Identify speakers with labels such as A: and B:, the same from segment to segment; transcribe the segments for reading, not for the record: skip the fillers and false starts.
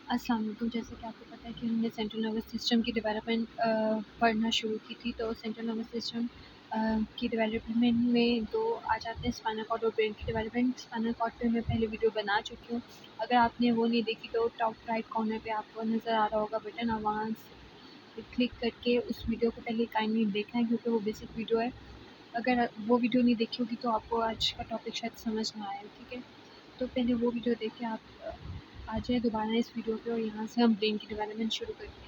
A: अस्सलाम वालेकुम। जैसे कि आपको पता है कि हमने सेंट्रल नर्वस सिस्टम की डेवलपमेंट पढ़ना शुरू की थी। तो सेंट्रल नर्वस सिस्टम की डेवलपमेंट में दो आ जाते हैं, स्पाइनल कॉर्ड और ब्रेन की डेवलपमेंट। स्पाइनल कॉर्ड पे मैं पहले वीडियो बना चुकी हूँ। अगर आपने वो नहीं देखी तो टॉप राइट कॉर्नर पे आपको नज़र आ रहा होगा बटन, आप वहाँ से क्लिक करके उस वीडियो को पहले काइंडली देखना है, क्योंकि वो बेसिक वीडियो है। अगर वो वीडियो नहीं देखी होगी तो आपको आज का टॉपिक शायद समझ ना आए, ठीक है। तो पहले वो वीडियो देख के आप आ जाए दोबारा इस वीडियो पे और यहाँ से हम ब्रेन की डेवलपमेंट शुरू करते हैं।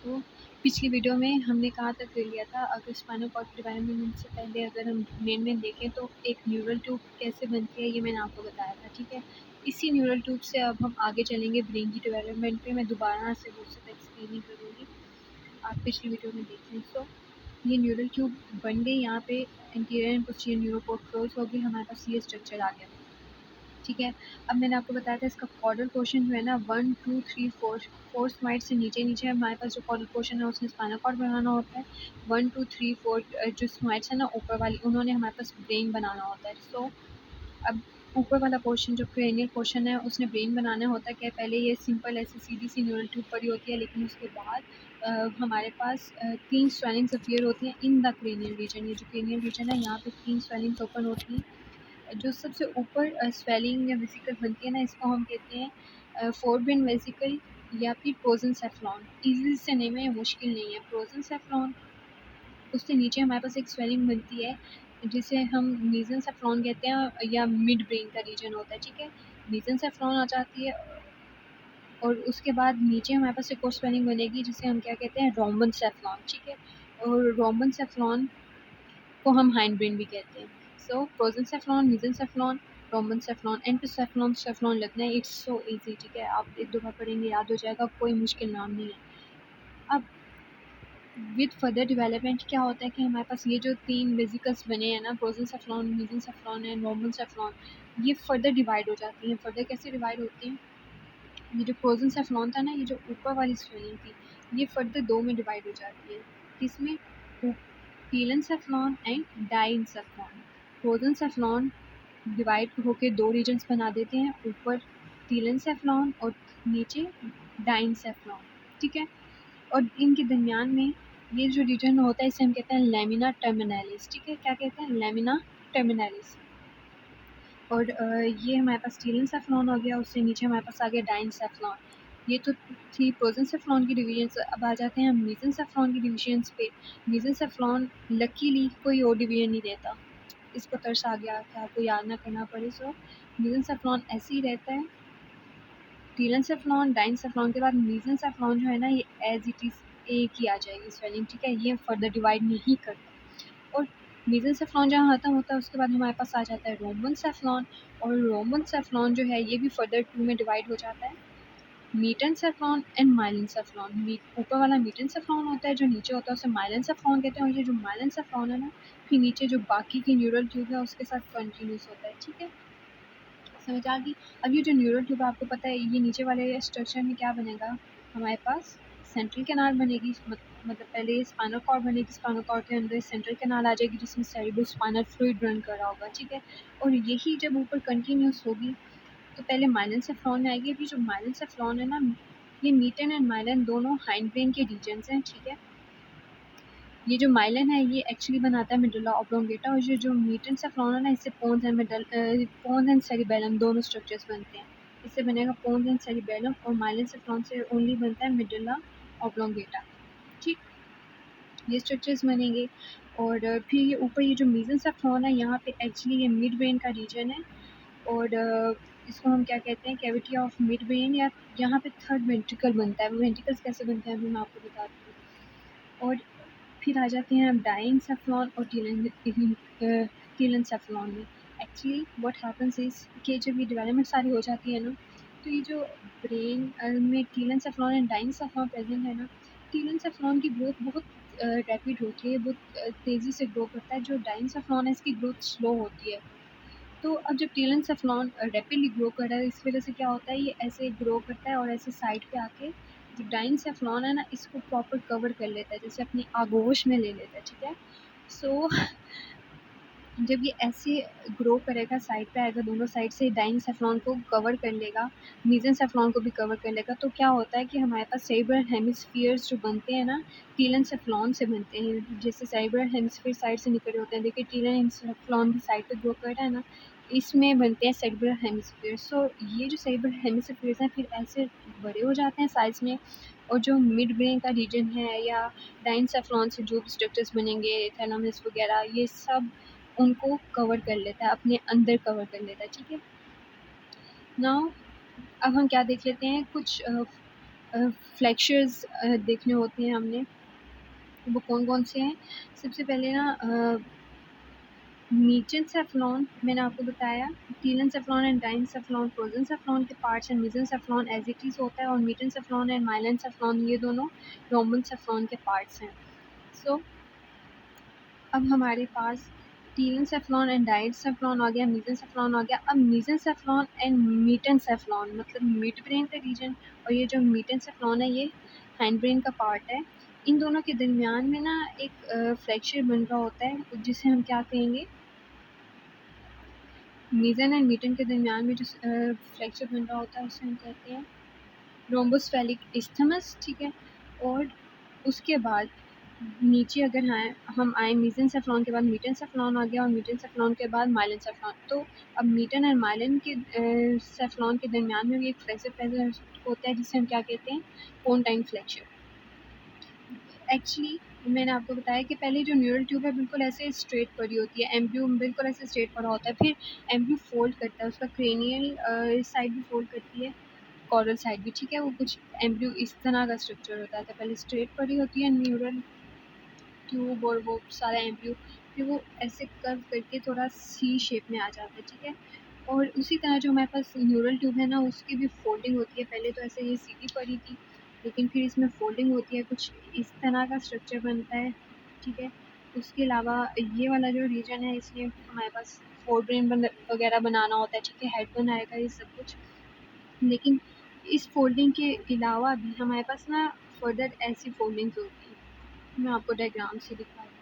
A: तो पिछली वीडियो में हमने कहाँ तक कर लिया था, अगर स्पाइनल कॉर्ड की डेवलपमेंट से पहले अगर हम मेन देखें तो एक न्यूरल ट्यूब कैसे बनती है ये मैंने आपको बताया था, ठीक है। इसी न्यूरल ट्यूब से अब हम आगे चलेंगे ब्रेन की डेवलपमेंट पे। मैं दोबारा से वो सब एक्सप्लेन नहीं करूँगी, आप पिछली वीडियो में देखें। सो ये न्यूरल ट्यूब बन गई, यहाँ पे एंटीरियर एंड पोस्टीरियर न्यूरोपोर्टफ्लोज हो गई, हमारे पास ये स्ट्रक्चर आ गया, ठीक है। अब मैंने आपको बताया था इसका कॉर्डल पोर्शन जो है ना 1 2 3 4 स्माइट से नीचे नीचे हमारे पास जो कॉर्डल पोर्शन है उसने स्पाइनल कॉर्ड बनाना होता है। 1 2 3 4 जो स्माइट्स है ना ऊपर वाली, उन्होंने हमारे पास ब्रेन बनाना होता है। सो अब ऊपर वाला पोर्शन जो क्रेनियल पोर्शन है उसने ब्रेन बनाना होता है। क्या पहले ये सिंपल ऐसी सीधी सी न्यूरल ट्यूब पड़ी होती है, लेकिन उसके बाद हमारे पास 3 स्वेलिंग्स अपीयर होती हैं इन द क्रेनियल रीजन। ये जो क्रेनियल रीजन है यहाँ पे 3 स्वेलिंग्स ओपन होती हैं। जो सबसे ऊपर स्वेलिंग या वेसिकल बनती है ना, इसको हम कहते हैं फोरब्रेन वेसिकल या फिर प्रोजेंसेफ्लॉन। इजी से नेम है, मुश्किल नहीं है, प्रोजेंसेफ्लॉन। उससे नीचे हमारे पास एक स्वेलिंग बनती है जिसे हम मीजेंसेफ्लॉन कहते हैं, या मिड ब्रेन का रीजन होता है, ठीक है। मीजेंसेफ्लॉन आ जाती है और उसके बाद नीचे हमारे पास एक और स्वेलिंग बनेगी जिसे हम क्या कहते हैं, रोम्बनसेफ्लॉन, ठीक है। और रोम्बनसेफ्लॉन को हम हाइंड ब्रेन भी कहते हैं। सो प्रोजेंसेफ्लॉन, मीजेंसेफ्लॉन, रोम्बनसेफ्लॉन, एंटोसेफ्लॉन, सेफ्लॉन लगना है। इट्स सो इजी, ठीक है, आप एक दो बार पढ़ेंगे याद हो जाएगा, कोई मुश्किल नाम नहीं है। अब विद फर्दर डेवलपमेंट क्या होता है कि हमारे पास ये जो 3 वेसिकल्स बने हैं ना, प्रोजेंसेफ्लॉन, मीजेंसेफ्लॉन एंड रोम्बनसेफ्लॉन, ये फर्दर डिवाइड हो जाती हैं। फर्दर कैसे डिवाइड होती हैं, ये जो प्रोजेंसेफ्लॉन था ना, ये जो ऊपर वाली स्वेलिंग थी, ये फर्दर 2 में डिवाइड हो जाती है। किसमें? टीलेंसेफ्लॉन एंड डाइंसेफ्लॉन। प्रोजेंसेफ्लॉन डिवाइड होके 2 रीजन्स बना देते हैं, ऊपर टीलेंसेफ्लॉन और नीचे डाइंसेफ्लॉन, ठीक है। और इनके दरमियान में ये जो रीजन होता है इसे हम कहते हैं लैमिना टर्मिनालिस, ठीक है। क्या कहते हैं? Lamina terminalis. और ये हमारे पास टीलेंसेफ्लॉन हो गया, उससे नीचे हमारे पास आ गया डाइंसेफ्लॉन। ये तो थी प्रोजेंसेफ्लॉन की डिवीजन्स। अब आ जाते हैं हम मीजेंसेफ्लॉन की डिवीजन्स पे। मीजेंसेफ्लॉन लकीली कोई और डिवीजन नहीं देता, इसको तरस आ गया कि आपको याद ना करना पड़े। सो मीजेंसेफ्लॉन ऐसे ही रहता है। टीलेंसेफ्लॉन, डाइंसेफ्लॉन के बाद मीजेंसेफ्लॉन जो है ना, ये एज इट इज़ एक ही आ जाएगी स्पेलिंग, ठीक है। ये फर्दर डिवाइड नहीं करता। और मीजेंसेफ्लॉन जहाँ खत्म होता है उसके बाद हमारे पास आ जाता है रोम्बनसेफ्लॉन। और रोम्बनसेफ्लॉन जो है ये भी फर्दर 2 में डिवाइड हो जाता है, मीटेंसेफ्लॉन एंड माइलेंसेफ्लॉन। ऊपर वाला मीटेंसेफ्लॉन होता है, जो नीचे होता है उसे माइलेंसेफ्लॉन कहते हैं। और ये जो माइलेंसेफ्लॉन है ना, फिर नीचे जो बाकी की न्यूरल ट्यूब है उसके साथ कंटिन्यूस होता है, ठीक है। समझ आ गई? अब ये जो न्यूरल ट्यूब है, आपको पता है ये नीचे वाले स्ट्रक्चर में क्या बनेगा, हमारे पास सेंट्रल कैनाल बनेगी। मतलब पहले स्पाइनल कॉर्ड बनेगी, स्पाइनल कॉर्ड के अंदर सेंट्रल कैनाल आ जाएगी जिसमें सेरेब्रो स्पाइनल फ्लूइड रन कर रहा होगा, ठीक है। और यही जब ऊपर कंटिन्यूस होगी तो पहले माइलेंसेफ्लॉन आएगी। अभी जो माइलेंसेफ्लॉन है ना, ये मीटन एंड माइलन दोनों हाइंड ब्रेन के रीजन्स हैं, ठीक है। ये जो माइलन है ये एक्चुअली बनाता है मेडुला ऑब्लोंगेटा, और ये जो मेटेंसेफ्लॉन है ना, इससे पोन्स एंड सेरिबेलम दोनों स्ट्रक्चर्स बनते हैं। इससे बनेगा पोन्स एंड सेरिबेलम, और माइलेंसेफ्लॉन से ओनली बनता है मेडुला ऑब्लोंगेटा, ठीक। ये स्ट्रक्चर्स बनेंगे। और फिर ये ऊपर ये जो मेसेंसेफ्लॉन है यहाँ पे एक्चुअली ये मिड ब्रेन का रीजन है। और इसको हम क्या कहते हैं, कैविटी ऑफ मिड ब्रेन, या यहाँ पे थर्ड वेंट्रिकल बनता है। वो वेंट्रिकल्स कैसे बनते हैं अभी मैं आपको बताती हूँ। और फिर आ जाते हैं हम डाइंसेफ्लॉन और टीलेंसेफ्लॉन में। एक्चुअली व्हाट हैपेंस इज कि जब ये डेवलपमेंट सारी हो जाती है ना, तो ये जो ब्रेन में टीलेंसेफ्लॉन एंड डाइंसेफ्लॉन प्रेजेंट है ना, टीलेंसेफ्लॉन की ग्रोथ बहुत रैपिड होती है, बहुत तेज़ी से ग्रो करता है। जो डाइंसेफ्लॉन है इसकी ग्रोथ स्लो होती है। तो अब जब टीलेंसेफ्लॉन रैपिडली ग्रो कर रहा है, इस वजह से क्या होता है, ये ऐसे ग्रो करता है और ऐसे साइड पे आके जो डाइंसेफ्लॉन है ना, इसको प्रॉपर कवर कर लेता है, जैसे अपनी आगोश में ले लेता है, ठीक है। सो जब ये ऐसे ग्रो करेगा, साइड पे आएगा, दोनों साइड से डाइनसेफ्लॉन को कवर कर लेगा, मेसेनसेफ्लॉन को भी कवर कर लेगा, तो क्या होता है कि हमारे पास सेरेब्रल हेमिस्फीयर्स जो बनते हैं ना, टीलेनसेफ्लॉन से बनते हैं। जैसे सेरेब्रल हेमिस्फीयर साइड से निकले होते हैं, देखिए टीलेनसेफ्लॉन भी साइड पे ग्रो कर रहा है ना, इसमें बनते हैं सेरेब्रल हेमिस्फीयर। सो ये जो सेरेब्रल हेमिस्फीयर्स हैं फिर ऐसे बड़े हो जाते हैं साइज में, और जो मिड ब्रेन का रीजन है या डाइनसेफ्लॉन से जो भी स्ट्रक्चर्स बनेंगे, थैलेमस वगैरह, ये सब उनको कवर कर लेता है, अपने अंदर कवर कर लेता है, ठीक है। नाउ अब हम क्या देख लेते हैं, कुछ फ्लेक्चर्स देखने होते हैं हमने, वो कौन कौन से हैं। सबसे पहले ना मेसेनसेफ्लॉन मैंने आपको बताया, टीलेनसेफ्लॉन एंड डाइनसेफ्लॉन प्रोजेनसेफ्लॉन के पार्ट्स हैं, मेसेनसेफ्लॉन एज इट इज होता है, और मेटेनसेफ्लॉन एंड माइलेनसेफ्लॉन ये दोनों रोम्बनसेफ्लॉन के पार्ट्स हैं। सो अब हमारे पास टीलेनसेफ्लॉन एंड डाइनसेफ्लॉन आ गया, मेसेनसेफ्लॉन आ गया। अब मेसेनसेफ्लॉन एंड मेटेनसेफ्लॉन मतलब मिड ब्रेन का रीजन, और ये जो मेटेनसेफ्लॉन है ये हैंड ब्रेन का पार्ट है। इन दोनों के दरमियान में ना एक फ्रैक्चर बन रहा होता है, जिसे हम क्या कहेंगे, मेसन एंड मीटन के दरमियान में जो फ्रैक्चर बन रहा होता है उसे हम कहते हैं रोम्बोस्फेलिक इस्थमस, ठीक है। और उसके बाद नीचे अगर हम आए मेसेनसेफ्लॉन के बाद मेटेनसेफ्लॉन आ गया, और मेटेनसेफ्लॉन के बाद माइलेनसेफ्लॉन। तो अब मीटन और माइलिन के सेफ्लॉन के दरमियान में भी एक फ्रैक्चर प्रेजेंट होता है, जिसे हम क्या कहते हैं, पोन्टाइन फ्रैक्चर। एक्चुअली मैंने आपको बताया कि पहले जो न्यूरल ट्यूब है बिल्कुल ऐसे स्ट्रेट पड़ी होती है, एम्ब्रियो बिल्कुल ऐसे स्ट्रेट पड़ा होता है, फिर एम्ब्रियो फोल्ड करता है, उसका क्रेनियल साइड भी फोल्ड करती है, कॉरल साइड भी, ठीक है। वो कुछ एम्ब्रियो इस तरह का स्ट्रक्चर होता है, तो पहले स्ट्रेट पड़ी होती है न्यूरल ट्यूब और वो सारा एम्ब्रियो, फिर वो ऐसे कर्व करके थोड़ा सी शेप में आ जाता है, ठीक है। और उसी तरह जो हमारे पास न्यूरल ट्यूब है ना, उसकी भी फोल्डिंग होती है, पहले तो ऐसे ये सीधी पड़ी थी, लेकिन फिर इसमें फोल्डिंग होती है, कुछ इस तरह का स्ट्रक्चर बनता है, ठीक है। उसके अलावा ये वाला जो रीजन है, इसमें हमारे पास फोर ब्रेन वगैरह बनाना होता है, ठीक है, हेड बनाएगा ये सब कुछ। लेकिन इस फोल्डिंग के अलावा भी हमारे पास ना फर्दर ऐसी फोल्डिंग्स होती हैं, मैं आपको डायग्राम से दिखाती हूँ।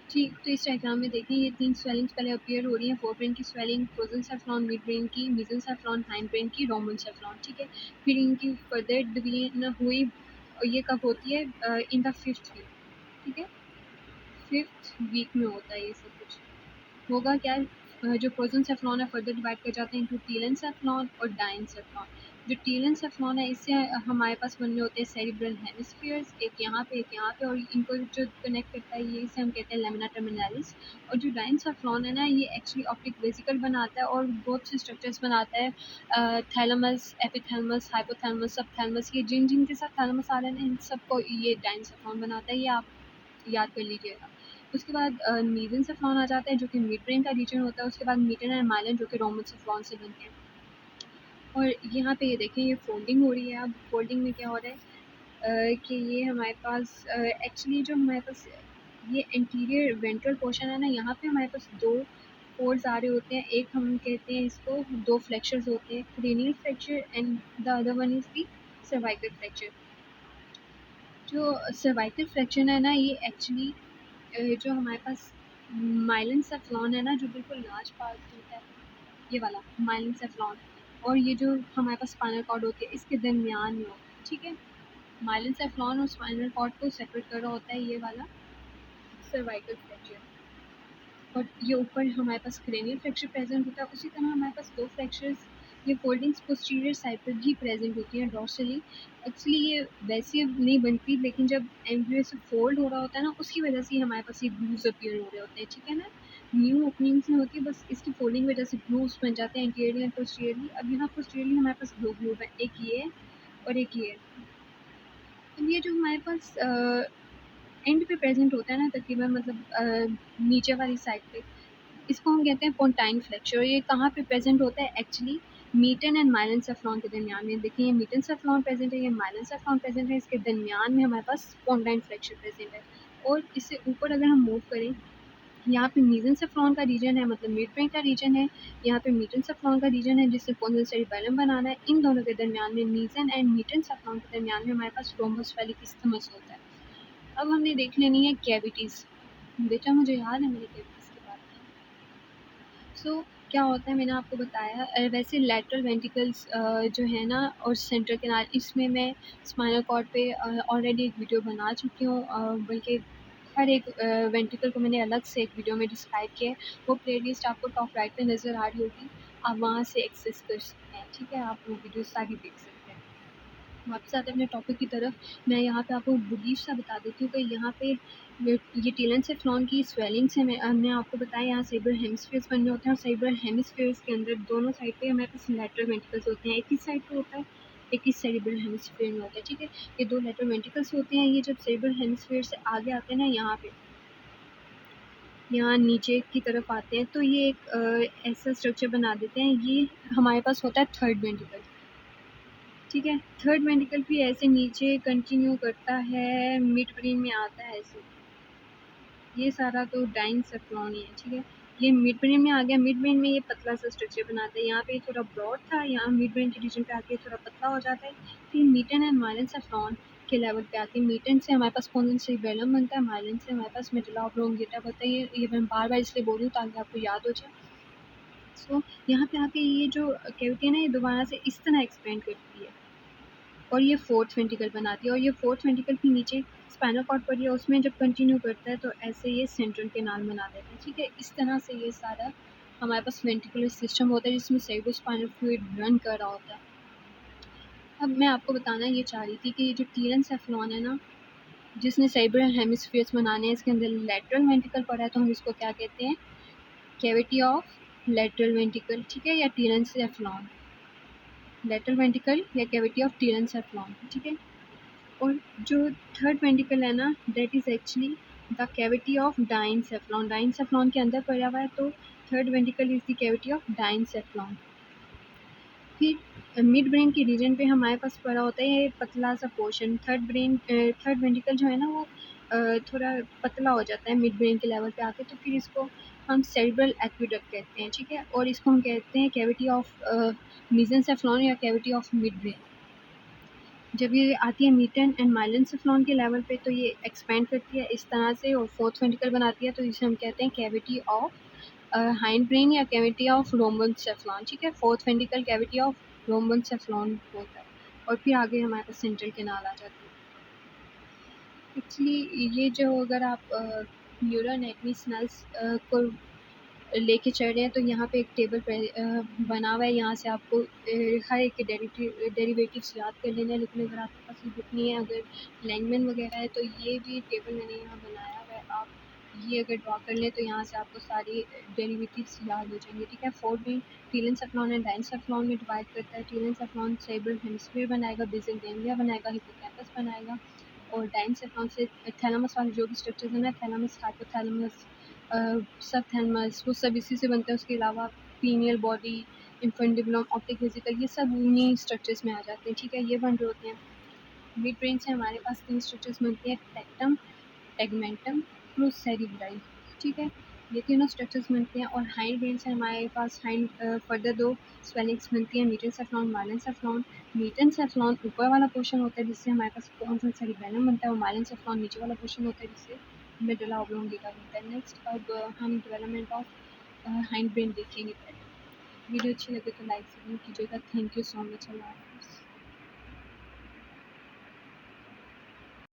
A: ठीक, तो इस डायग्राम में देखें, ये 3 स्वेलिंग्स पहले अपीयर हो रही हैं, फोरब्रेन की स्वेलिंग, प्रोजेंसेफ्लॉन मिड ब्रेन की, मेसेनसेफ्लॉन हाइंड ब्रेन की, रोम्बनसेफ्लॉन, ठीक है। फिर इनकी फर्दर डिवीजन हुई, और ये कब होती है, इन द 5th वीक, ठीक है, 5th वीक में होता है ये सब कुछ। होगा क्या, जो प्रोजेंसेफ्लॉन है फर्दर डिवाइड कर जाते हैं इनटू टीलेनसेफ्लॉन और डाइनसेफ्लॉन। जो टीलेनसेफ्लॉन है इससे हमारे पास बनने होते हैं सेरिब्रल हेमिस्फीयर्स, एक यहाँ पे एक यहाँ पे, और इनको जो कनेक्ट करता है ये इसे हम कहते हैं लेमिना टर्मिनालिस। और जो डाइनसेफ्लॉन है ना, ये एक्चुअली ऑप्टिक वेसिकल बनाता है और बहुत से स्ट्रक्चर्स बनाता है, थैलेमस, एपिथैलेमस, हाइपोथैलेमस, सबथैलेमस, ये जिन जिन के साथ थैलेमस आ रहे हैं इन सबको ये डाइनसेफ्लॉन बनाता है, ये आप याद कर लीजिएगा। उसके बाद मेसेनसेफ्लॉन आ जाता है, जो कि मिड ब्रेन का रीजन होता है। उसके बाद मीटन एंड माइलिन, जो कि रोम्बनसेफ्लॉन से बनते हैं। और यहाँ पे ये देखें, ये फोल्डिंग हो रही है। अब फोल्डिंग में क्या हो रहा है, कि ये हमारे पास एक्चुअली जो हमारे पास ये एंटीरियर वेंट्रल पोर्शन है ना, यहाँ पे हमारे पास 2 फोल्ड्स आ रहे होते हैं। एक हम कहते हैं इसको 2 फ्लेक्चर्स होते हैं, cranial fracture and the other one is the cervical fracture. जो सर्वाइकल फ्रैक्चर है ना, ये एक्चुअली जो हमारे पास माइलेनसेफ्लॉन है ना, जो बिल्कुल लार्ज पार्ट होता है, ये वाला माइलेनसेफ्लॉन, और ये जो हमारे पास स्पाइनल कॉर्ड होती है, इसके दरमियान में होता है, ठीक है। माइलेनसेफ्लॉन और स्पाइनल कॉर्ड को सेपरेट कर रहा होता है ये वाला सर्वाइकल फ्रैक्चर। और ये ऊपर हमारे पास क्रेनियल फ्रैक्चर प्रेजेंट होता है। उसी तरह हमारे पास 2 फ्रैक्चर्स, ये फोल्डिंग्स पोस्टीरियर साइड पर भी प्रेजेंट होती हैं डॉर्सली। एक्चुअली ये वैसे नहीं बनती, लेकिन जब एम्ब्रियो से फोल्ड हो रहा होता है ना, उसकी वजह से हमारे पास ये ग्रूव्स अपीयर हो रहे होते हैं, ठीक है ना। न्यू ओपनिंग्स नहीं होती है, बस इसकी फोल्डिंग वजह से ग्रूव्स बन जाते हैं एंटीरियरली एंड पोस्टीरियरली। अब यहाँ पोस्टीरियरली हमारे पास 2 ग्रूव है, एक ये है और एक ये है। अब ये जो हमारे पास एंड पे प्रेजेंट होता है ना, तकरीबन मतलब नीचे वाली साइड पे, इसको हम कहते हैं पोन्टाइन फ्रैक्चर। ये कहाँ पे प्रेजेंट होता है, एक्चुअली मीटन एंड माइलेनसेफ्लॉन के दरमियान में। देखिए, ये मेटेनसेफ्लॉन प्रेजेंट है, ये माइलेनसेफ्लॉन प्रेजेंट है, इसके दरमियान में हमारे पास पोन्टाइन फ्रैक्चर प्रेजेंट है। और इससे ऊपर अगर हम मूव करें, यहाँ पे मेसेनसेफ्लॉन का रीजन है, मतलब मिड ब्रेन का रीजन है। यहाँ पे मेटेनसेफ्लॉन का रीजन है, जिससे पोन्टल सेरिबैलम बनाना है। इन दोनों के दरमियान में, मेसन एंड मेटेनसेफ्लॉन के दरमियान में हमारे पास रोम्बोस्फेलिक इस्थमस होता है। अब हमने देख लेनी है कैविटीज़। बेटा मुझे याद है मेरी कैविटीज़। सो क्या होता है, मैंने आपको बताया वैसे लैटरल वेंट्रिकल्स जो है ना और सेंट्रल कैनाल, इसमें मैं स्पाइनल कॉर्ड पे ऑलरेडी एक वीडियो बना चुकी हूँ, बल्कि हर एक वेंट्रिकल को मैंने अलग से एक वीडियो में डिस्क्राइब किया है। वो प्लेलिस्ट आपको टॉप राइट पे नज़र आ रही होगी, आप वहाँ से एक्सेस कर सकते हैं, ठीक है, आप वो वीडियो सारी देख सकते हैं। वापस आते हैं अपने टॉपिक की तरफ। मैं यहाँ पे आपको ब्रीफ सा बता देती हूँ कि यहाँ पे ये टेलेंसेफ्लॉन की स्वेलिंग से हमने आपको बताया, यहाँ सेरेब्रल हेमिस्फीयर्स बने होते हैं, और सेरेब्रल हेमिस्फीयर्स के अंदर दोनों साइड पे हमारे पास लैटरल वेंट्रिकल्स होते हैं। एक ही साइड पे होता है, एक ही सेरेब्रल हेमिस्फीयर में होता है, ठीक है। ये दो लैटरल वेंट्रिकल्स होते हैं, ये जब सेरेब्रल हेमिस्फीयर से आगे आते हैं ना, यहाँ पे यहाँ नीचे की तरफ आते हैं, तो ये एक ऐसा स्ट्रक्चर बना देते हैं। ये हमारे पास होता है थर्ड वेंट्रिकल, ठीक है। थर्ड वेंट्रिकल भी ऐसे नीचे कंटिन्यू करता है, मिड ब्रेन में आता है ऐसे। ये सारा तो डाइनसेफ्लॉन ही है, ठीक है। ये मिड ब्रेन में आ गया, मिड ब्रेन में ये पतला सा स्ट्रक्चर बनाता है। यहाँ पे थोड़ा ब्रॉड था, यहाँ मिड ब्रेन के रीजन पे आके थोड़ा पतला हो जाता है। फिर मीटन एंड माइलेनसेफ्लॉन के लेवल पे आके मीटन से हमारे पास स्पोंजिन सेरिबेलम बनता है, माइलिन से हमारे पास मेडुला ऑब्लोंगेटा बनता है। ये मैं बार बार इसलिए बोल रही हूँ ताकि आपको याद हो जाए। सो यहाँ पे आके ये जो कैविटी है ना, ये दोबारा से इस तरह एक्सपेंड करती है और ये फोर्थ वेंट्रिकल बनाती है, और ये फोर्थ वेंट्रिकल के नीचे स्पाइनल कॉर्ड पर या उसमें जब कंटिन्यू करता है तो ऐसे ये सेंट्रल कैनाल बना देता है, ठीक है। इस तरह से ये सारा हमारे पास वेंट्रिकुलर सिस्टम होता है जिसमें सेरेब्रोस्पाइनल फ्लूइड रन कर रहा होता है। अब मैं आपको बताना ये चाह रही थी कि ये जो टीरेंसेफ्लॉन है ना, जिसने सेरेब्रल हेमिस्फीयर्स बनाने हैं, इसके अंदर लैटरल वेंट्रिकल पड़ा है, तो हम इसको क्या कहते हैं, कैविटी ऑफ लैटरल वेंट्रिकल, ठीक है, या टीरेंसेफ्लॉन, लैटरल वेंट्रिकल या कैविटी ऑफ टीरेंसेफ्लॉन, ठीक है। और जो थर्ड वेंट्रिकल है ना, that is actually the cavity of diencephalon, diencephalon के अंदर पड़ा हुआ है, तो third ventricle is the cavity of diencephalon. फिर मिड ब्रेन के रीजन पे हमारे पास पड़ा होता है ये पतला सा पोर्शन, थर्ड वेंट्रिकल जो है ना वो थोड़ा पतला हो जाता है मिड ब्रेन के लेवल पे आके, तो फिर इसको हम सेरेब्रल एक्विडक्ट कहते हैं, ठीक है। और इसको हम कहते हैं कैविटी ऑफ मेसेनसेफ्लॉन या कैविटी ऑफ मिड ब्रेन। जब ये आती है मीटन एंड माइलेनसेफ्लॉन के लेवल पे, तो ये एक्सपेंड करती है इस तरह से और फोर्थ वेंट्रिकल बनाती है, तो इसे हम कहते हैं कैविटी ऑफ हाइंड ब्रेन या कैविटी ऑफ रोम्बेनसेफ्लॉन, ठीक है। फोर्थ वेंट्रिकल कैविटी ऑफ रोम्बेनसेफ्लॉन होता है, और फिर आगे हमारे पास सेंट्रल कैनाल आ जाती है। एक्चुअली ये जो अगर आप न्यूरल एनाटॉमी स्मेल्स को लेके चल रहे हैं, तो यहाँ पे एक टेबल बना हुआ है, यहाँ से आपको हर एक के डेरिवेटिव्स याद कर लेना है। लेकिन अगर आपके पास ये बुक नहीं है, अगर लैंगमैन वगैरह है, तो ये भी टेबल मैंने यहाँ बनाया हुआ है, आप ये अगर ड्रॉ कर लें तो यहाँ से आपको सारी डेरिवेटिव्स याद हो जाएंगे, ठीक है। फोर्थ में टीलेंसेफ्लॉन एंड डाइनसेफ्लॉन में डिवाइड करता है। टीलेंसेफ्लॉन सेरेब्रल हेमिस्फीयर बनाएगा, बेसल गैंग्लिया बनाएगा, हिप्पोकैम्पस बनाएगा, और डाइनसेफ्लॉन से थैलेमस वाले जो भी स्ट्रक्चर्स हैं ना, थैलेमस, हाइपोथैलेमस, सब थैलेमस, वो सब इसी से बनते हैं। उसके अलावा pineal body, infundibulum, optic vesicle, ये सब उन्हीं स्ट्रक्चर्स में आ जाते हैं, ठीक है, ये बन रहे होते हैं। मिड ब्रेन से हमारे पास 3 स्ट्रक्चर्स बनते हैं, टेक्टम, टेगमेंटम, प्रोसेरिब्राई, ठीक है, ये तीनों स्ट्रक्चर्स बनते हैं। और हाइंड ब्रेन से हमारे पास फर्दर 2 स्वेलिंग्स बनती हैं, मेसेनसेफ्लॉन, माइलेनसेफ्लॉन। मेसेनसेफ्लॉन ऊपर वाला पोर्शन होता है जिससे हमारे पास कॉन्सोल सेरिबेलम बनता है, और माइलेनसेफ्लॉन नीचे वाला पोर्शन होता है जिससे मेडुला ऑब्लोंगेटा बनता है। नेक्स्ट अब हम डेवलपमेंट ऑफ हाइंड ब्रेन देखेंगे पहले। वीडियो अच्छी लगे तो लाइक ज़रूर कीजिएगा। Thank you so much. अल्लाह हाफ़िज़।